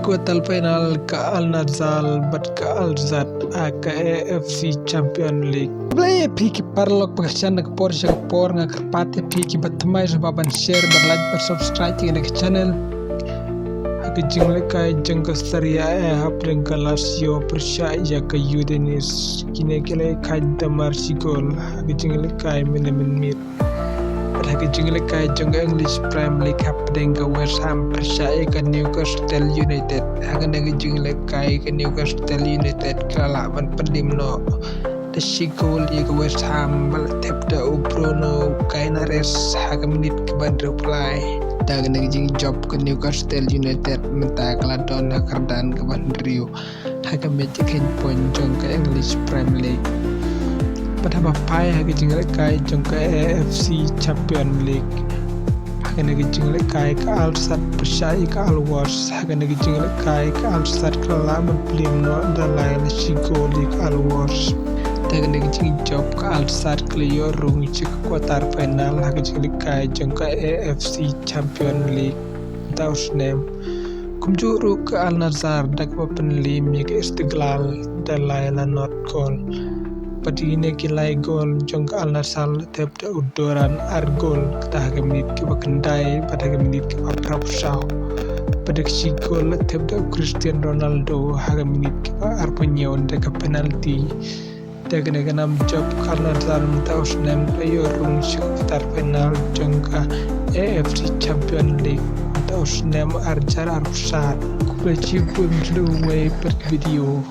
Kuartal final ke Al-Nassr ke Al-Zat ke AFC Champions League. Play piki parlok pagkasyan nagporsya ka por nga karpate piki batamay sa baban share berlaj subscribe ng channel. Hagijing kay jengka Serie A hapring ka Lazio persya ya ka Udinese kinekele kay damar sigol hagijing kay min Hagijing kay jeng English Premier League hapring ka West Ham persya ka Newcastle United hagijing kay ka Newcastle United kalaban penlimno Sigol ya ke West Ham balatep da Bruno Guimaraes haga menit ke bandar play daga naging job ke Newcastle United minta keladon kerdan ke bandrio haga mejekin ponjong ke English Premier League pada bapai haga jingre kai jong ke AFC Champions League haga naging kai ke Al-Sadd persai ke Al-Wars haga naging kai ke Al-Sadd kelaban pelimno dalai Sigol ke Al-Wars daga naging job ke Al-Sadd Clio rung cik kuartal final hagijing kai jeng ke AFC Champions League tausnem kumjuru ke Al-Nassr daga penlim ya ke Istiqlal dalai la not gol padine kilai gol jeng ke Al-Nassr tep da udoran argol kita menit ke bakendai pada menit ke aprapsau pada Sigol tep da Cristiano Ronaldo haga menit ke arpenyon daga penalti daga nam job karena dalam tausnem player rung sekitar final jengka AFC Champions League tausnem arjar arusat kubeci pun sudah per video